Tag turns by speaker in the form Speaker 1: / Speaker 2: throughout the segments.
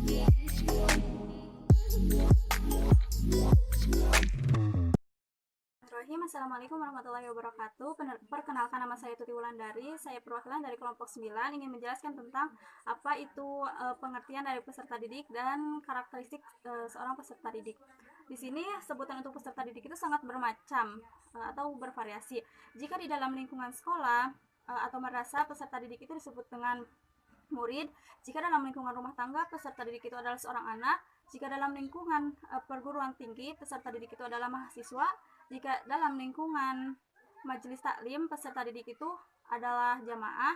Speaker 1: Assalamualaikum warahmatullahi wabarakatuh. Perkenalkan, nama saya Tuti Wulandari. Saya perwakilan dari kelompok 9 ingin menjelaskan tentang apa itu pengertian dari peserta didik dan karakteristik seorang peserta didik. Di sini sebutan untuk peserta didik itu sangat bermacam atau bervariasi. Jika di dalam lingkungan sekolah atau madrasah, peserta didik itu disebut dengan murid. Jika dalam lingkungan rumah tangga, peserta didik itu adalah seorang anak. Jika dalam lingkungan perguruan tinggi, peserta didik itu adalah mahasiswa. Jika dalam lingkungan majelis taklim, peserta didik itu adalah jamaah.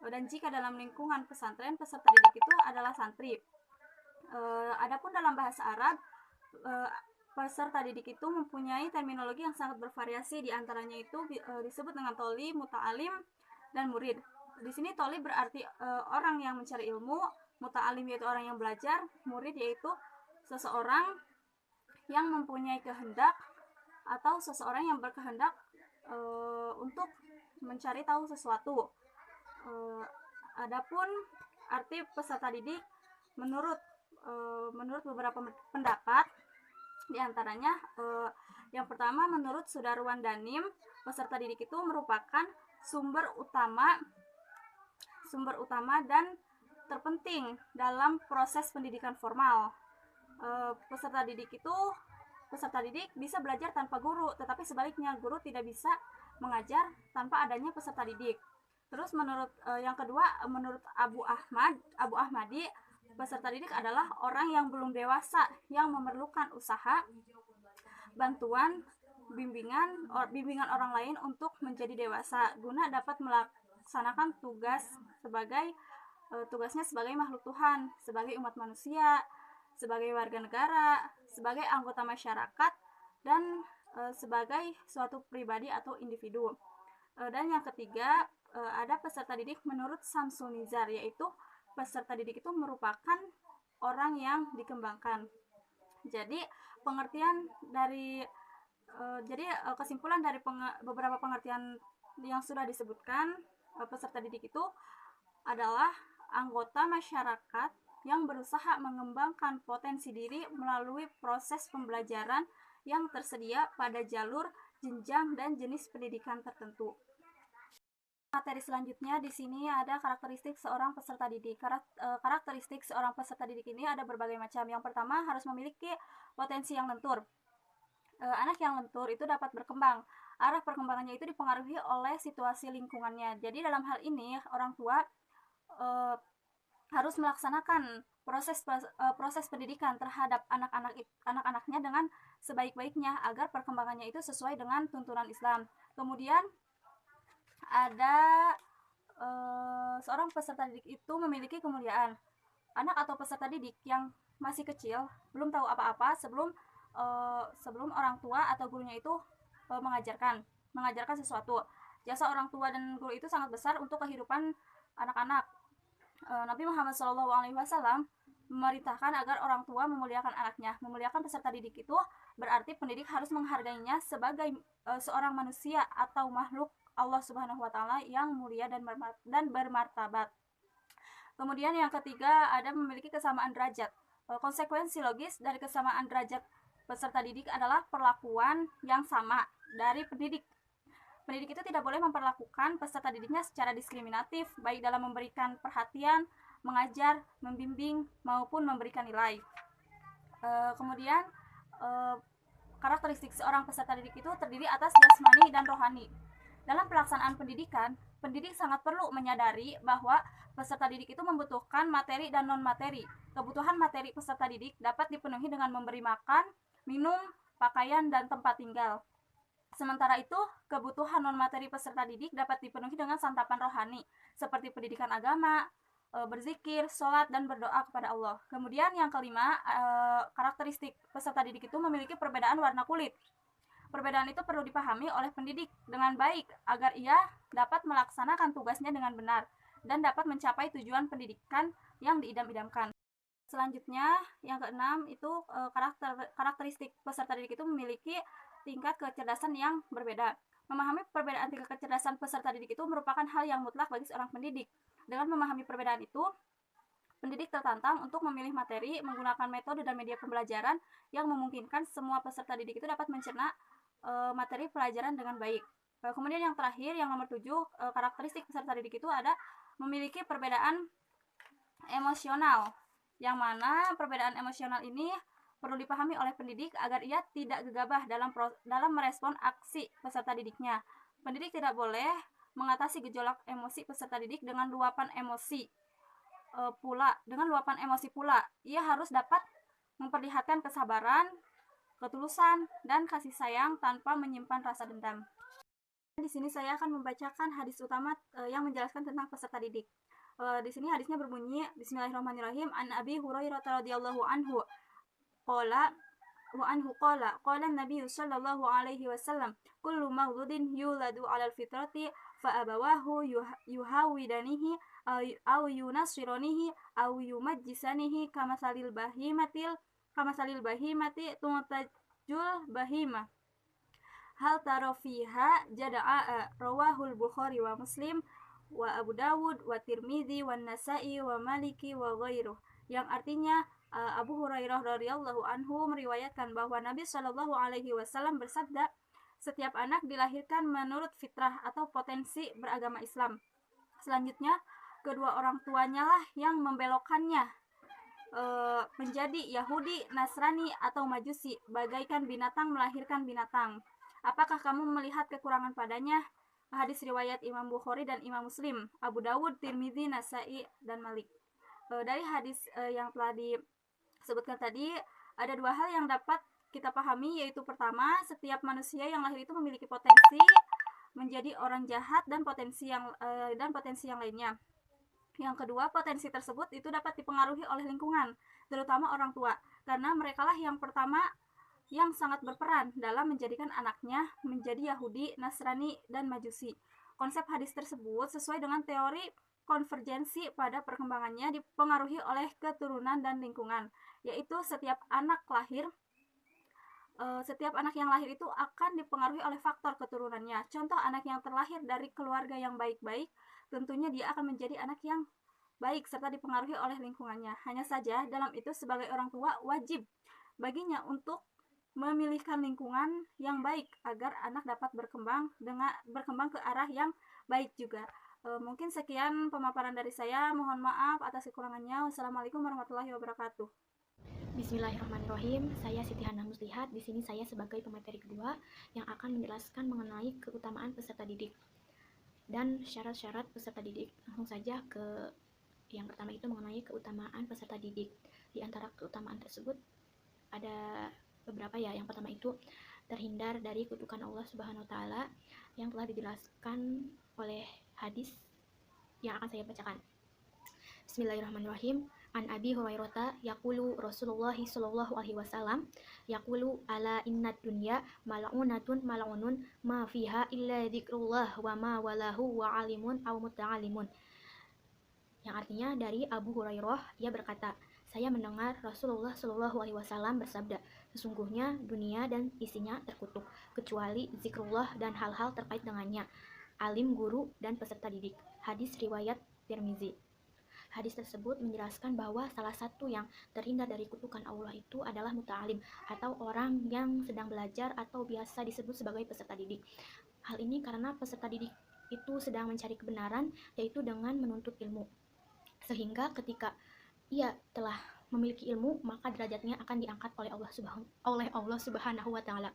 Speaker 1: Dan jika dalam lingkungan pesantren, peserta didik itu adalah santri. Adapun dalam bahasa Arab, peserta didik itu mempunyai terminologi yang sangat bervariasi. Di antaranya itu disebut dengan toli, muta'alim, dan murid. Di sini toli berarti orang yang mencari ilmu, muta'alim yaitu orang yang belajar, murid yaitu seseorang yang mempunyai kehendak atau seseorang yang berkehendak untuk mencari tahu sesuatu. Adapun arti peserta didik menurut beberapa pendapat, diantaranya yang pertama, menurut Sudarwan Danim, peserta didik itu merupakan sumber utama dan terpenting dalam proses pendidikan formal. Peserta didik bisa belajar tanpa guru, tetapi sebaliknya guru tidak bisa mengajar tanpa adanya peserta didik. Terus menurut yang kedua, menurut Abu Ahmadi, peserta didik adalah orang yang belum dewasa yang memerlukan usaha, bantuan, bimbingan orang lain untuk menjadi dewasa guna dapat melaksanakan tugasnya sebagai makhluk Tuhan, sebagai umat manusia, sebagai warga negara, sebagai anggota masyarakat, dan sebagai suatu pribadi atau individu. Dan yang ketiga, ada peserta didik menurut Samsul Nizar, yaitu peserta didik itu merupakan orang yang dikembangkan. Jadi kesimpulan dari beberapa pengertian yang sudah disebutkan, peserta didik itu adalah anggota masyarakat yang berusaha mengembangkan potensi diri melalui proses pembelajaran yang tersedia pada jalur, jenjang, dan jenis pendidikan tertentu. Materi selanjutnya di sini ada karakteristik seorang peserta didik. Karakteristik seorang peserta didik ini ada berbagai macam. Yang pertama, harus memiliki potensi yang lentur. Anak yang lentur itu dapat berkembang. Arah perkembangannya itu dipengaruhi oleh situasi lingkungannya. Jadi dalam hal ini, orang tua harus melaksanakan proses pendidikan terhadap anak-anaknya dengan sebaik-baiknya agar perkembangannya itu sesuai dengan tuntunan Islam. Kemudian ada seorang peserta didik itu memiliki kemuliaan. Anak atau peserta didik yang masih kecil belum tahu apa-apa sebelum orang tua atau gurunya itu mengajarkan sesuatu. Jasa orang tua dan guru itu sangat besar untuk kehidupan anak-anak. Nabi Muhammad SAW memerintahkan agar orang tua memuliakan anaknya. Memuliakan peserta didik itu berarti pendidik harus menghargainya sebagai seorang manusia atau makhluk Allah Subhanahu wa Ta'ala yang mulia dan bermartabat. Kemudian yang ketiga, ada memiliki kesamaan derajat. Konsekuensi logis dari kesamaan derajat peserta didik adalah perlakuan yang sama dari pendidik. Pendidik itu tidak boleh memperlakukan peserta didiknya secara diskriminatif, baik dalam memberikan perhatian, mengajar, membimbing, maupun memberikan nilai. Kemudian karakteristik seorang peserta didik itu terdiri atas jasmani dan rohani. Dalam pelaksanaan pendidikan, pendidik sangat perlu menyadari bahwa peserta didik itu membutuhkan materi dan non-materi. Kebutuhan materi peserta didik dapat dipenuhi dengan memberi makan, minum, pakaian, dan tempat tinggal. Sementara itu, kebutuhan non-materi peserta didik dapat dipenuhi dengan santapan rohani, seperti pendidikan agama, berzikir, sholat, dan berdoa kepada Allah. Kemudian yang kelima, karakteristik peserta didik itu memiliki perbedaan warna kulit. Perbedaan itu perlu dipahami oleh pendidik dengan baik agar ia dapat melaksanakan tugasnya dengan benar dan dapat mencapai tujuan pendidikan yang diidam-idamkan. Selanjutnya, yang keenam itu karakteristik peserta didik itu memiliki tingkat kecerdasan yang berbeda. Memahami perbedaan tingkat kecerdasan peserta didik itu merupakan hal yang mutlak bagi seorang pendidik. Dengan memahami perbedaan itu, Pendidik tertantang untuk memilih materi menggunakan metode dan media pembelajaran yang memungkinkan semua peserta didik itu dapat mencerna materi pelajaran dengan baik. Kemudian yang terakhir, yang nomor 7, karakteristik peserta didik itu ada memiliki perbedaan emosional, yang mana perbedaan emosional ini perlu dipahami oleh pendidik agar ia tidak gegabah dalam merespon aksi peserta didiknya. Pendidik tidak boleh mengatasi gejolak emosi peserta didik dengan luapan emosi pula. Ia harus dapat memperlihatkan kesabaran, ketulusan, dan kasih sayang tanpa menyimpan rasa dendam. Di sini saya akan membacakan hadis utama yang menjelaskan tentang peserta didik. Di sini hadisnya berbunyi, Bismillahirrahmanirrahim, an Abi Hurairah radhiyallahu anhu qala qala Nabi sallallahu alaihi wasallam, kullu mauludin yuladu 'alal fitrati fa abawahu yuhawidanihi aw yunasiranihi aw yumajjisanihi kama salil bahimati tuntajul bahimah hal taro fiha jada'a. Rawahul Bukhari wa Muslim wa Abu Dawud wa Tirmidzi wa Nasa'i wa Maliki wa ghairuh. Yang artinya Abu Hurairah radhiyallahu anhu meriwayatkan bahwa Nabi Shallallahu alaihi wasallam bersabda, setiap anak dilahirkan menurut fitrah atau potensi beragama Islam. Selanjutnya, kedua orang tuanya lah yang membelokkannya menjadi Yahudi, Nasrani, atau Majusi, bagaikan binatang melahirkan binatang. Apakah kamu melihat kekurangan padanya? Hadis riwayat Imam Bukhari dan Imam Muslim, Abu Dawud, Tirmidzi, Nasa'i, dan Malik. Dari hadis yang telah disebutkan tadi, ada dua hal yang dapat kita pahami, yaitu pertama, setiap manusia yang lahir itu memiliki potensi menjadi orang jahat dan potensi yang lainnya. Yang kedua, potensi tersebut itu dapat dipengaruhi oleh lingkungan, terutama orang tua, karena merekalah yang pertama yang sangat berperan dalam menjadikan anaknya menjadi Yahudi, Nasrani, dan Majusi. Konsep hadis tersebut sesuai dengan teori konvergensi pada perkembangannya dipengaruhi oleh keturunan dan lingkungan, yaitu setiap anak yang lahir itu akan dipengaruhi oleh faktor keturunannya. Contoh, anak yang terlahir dari keluarga yang baik-baik, tentunya dia akan menjadi anak yang baik serta dipengaruhi oleh lingkungannya. Hanya saja dalam itu sebagai orang tua wajib baginya untuk memilihkan lingkungan yang baik agar anak dapat berkembang ke arah yang baik juga. Mungkin sekian pemaparan dari saya. Mohon maaf atas kekurangannya. Wassalamualaikum warahmatullahi wabarakatuh.
Speaker 2: Bismillahirrahmanirrahim. Saya Siti Hana Muslihat. Di sini saya sebagai pemateri kedua yang akan menjelaskan mengenai keutamaan peserta didik dan syarat-syarat peserta didik. Langsung saja ke yang pertama, itu mengenai keutamaan peserta didik. Di antara keutamaan tersebut ada beberapa ya. Yang pertama itu terhindar dari kutukan Allah Subhanahu wa taala yang telah dijelaskan oleh hadis yang akan saya bacakan. Bismillahirrahmanirrahim. An Abi Hurairah yaqulu Rasulullah sallallahu alaihi wasallam yaqulu ala innad dunya mal'unatun mal'unun ma fiha illa dzikrullah wa ma walahu wa alimun aw muta'allimun. Yang artinya dari Abu Hurairah, ia berkata, saya mendengar Rasulullah Shallallahu alaihi wasallam bersabda, sesungguhnya dunia dan isinya terkutuk kecuali zikrullah dan hal-hal terkait dengannya, alim, guru, dan peserta didik. Hadis riwayat Tirmizi. Hadis tersebut menjelaskan bahwa salah satu yang terhindar dari kutukan Allah itu adalah muta'alim atau orang yang sedang belajar atau biasa disebut sebagai peserta didik. Hal ini karena peserta didik itu sedang mencari kebenaran, yaitu dengan menuntut ilmu. Sehingga ketika ia telah memiliki ilmu, maka derajatnya akan diangkat oleh Allah Subhanahu wa taala.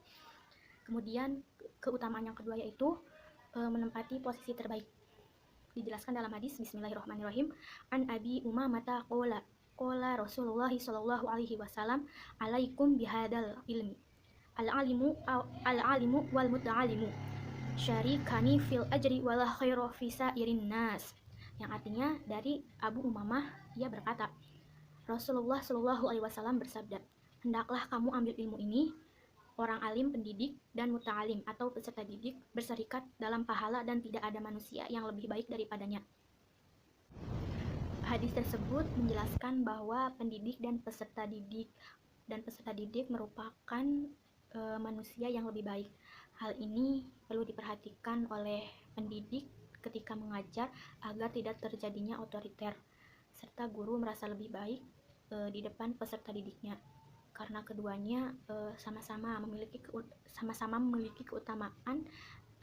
Speaker 2: Kemudian keutamaan yang kedua yaitu menempati posisi terbaik. Dijelaskan dalam hadis Bismillahirrahmanirrahim. An Abi Umamah qala Rasulullah sallallahu alaihi wasallam, alaikum bihadal ilmi. Al-alimu wal muta'allimu syarikani fil ajri wala khaira fi sairin nas. Yang artinya dari Abu Umamah, ia berkata, Rasulullah Shallallahu alaihi wasallam bersabda, hendaklah kamu ambil ilmu ini, orang alim, pendidik, dan muta'alim atau peserta didik berserikat dalam pahala dan tidak ada manusia yang lebih baik daripadanya. Hadis tersebut menjelaskan bahwa pendidik dan peserta didik merupakan manusia yang lebih baik. Hal ini perlu diperhatikan oleh pendidik ketika mengajar agar tidak terjadinya otoriter, serta guru merasa lebih baik di depan peserta didiknya, karena keduanya sama-sama memiliki keutamaan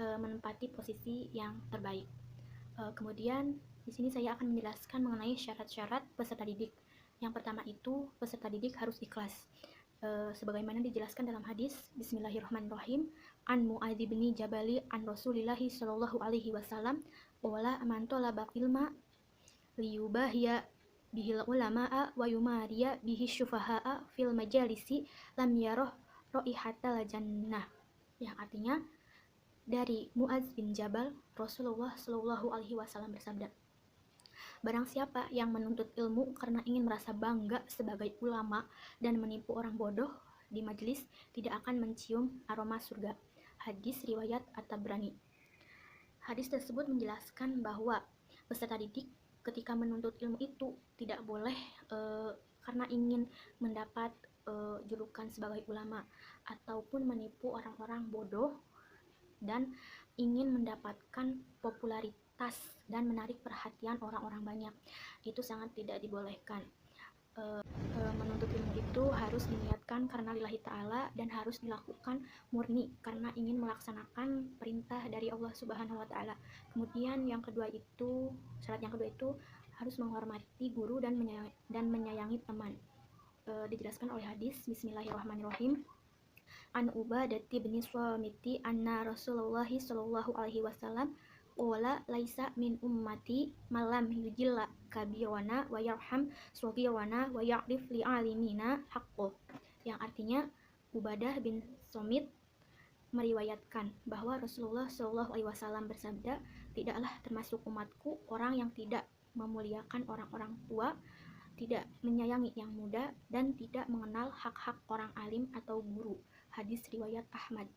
Speaker 2: menempati posisi yang terbaik. Kemudian di sini saya akan menjelaskan mengenai syarat-syarat peserta didik. Yang pertama itu peserta didik harus ikhlas. Sebagaimana dijelaskan dalam hadis, Bismillahirrahmanirrahim, an Mu'adz bin Jabali an Rasulillahi sallallahu alaihi wasallam qala man talaba ilma liyubahiya bihil ulama'a wa yumariya bihi syufaha'a fil majalisi lam yarah raihatal jannah. Yang artinya, dari Mu'adz bin Jabal, Rasulullah sallallahu alaihi wasallam bersabda, barang siapa yang menuntut ilmu karena ingin merasa bangga sebagai ulama dan menipu orang bodoh di majelis, tidak akan mencium aroma surga. Hadis riwayat At-Tabrani. Hadis tersebut menjelaskan bahwa peserta didik ketika menuntut ilmu itu tidak boleh karena ingin mendapat julukan sebagai ulama ataupun menipu orang-orang bodoh dan ingin mendapatkan popularitas dan menarik perhatian orang-orang banyak. Itu sangat tidak dibolehkan. Menuntut ilmu itu harus diniatkan karena lillahi ta'ala dan harus dilakukan murni karena ingin melaksanakan perintah dari Allah Subhanahu wa ta'ala. Kemudian syarat yang kedua itu harus menghormati guru dan menyayangi teman. Dijelaskan oleh hadis, Bismillahirrahmanirrahim, an Ubadah bin Samiti anna Rasulullah sallallahu alaihi wasallam qala laisa min ummati malam yujilla kabirana wa yarham shaghirana wa ya'rif li alimina haqqo. Yang artinya, Ubadah bin Samit meriwayatkan bahwa Rasulullah sallallahu alaihi wasallam bersabda, tidaklah termasuk umatku orang yang tidak memuliakan orang-orang tua, tidak menyayangi yang muda, dan tidak mengenal hak-hak orang alim atau guru. Hadis riwayat Ahmad.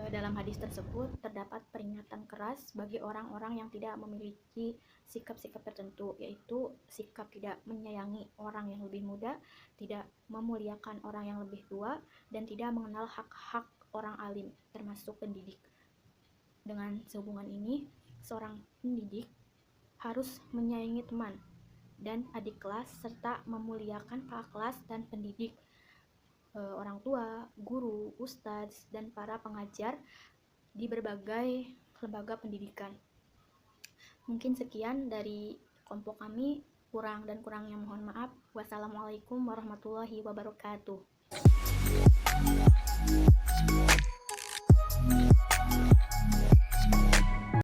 Speaker 2: Dalam hadis tersebut terdapat peringatan keras bagi orang-orang yang tidak memiliki sikap-sikap tertentu, yaitu sikap tidak menyayangi orang yang lebih muda, tidak memuliakan orang yang lebih tua, dan tidak mengenal hak-hak orang alim, termasuk pendidik. Dengan sehubungan ini, seorang pendidik harus menyayangi teman dan adik kelas serta memuliakan kakak kelas dan pendidik, orang tua, guru, ustadz, dan para pengajar di berbagai lembaga pendidikan. Mungkin sekian dari kelompok kami, kurangnya mohon maaf. Wassalamualaikum warahmatullahi wabarakatuh.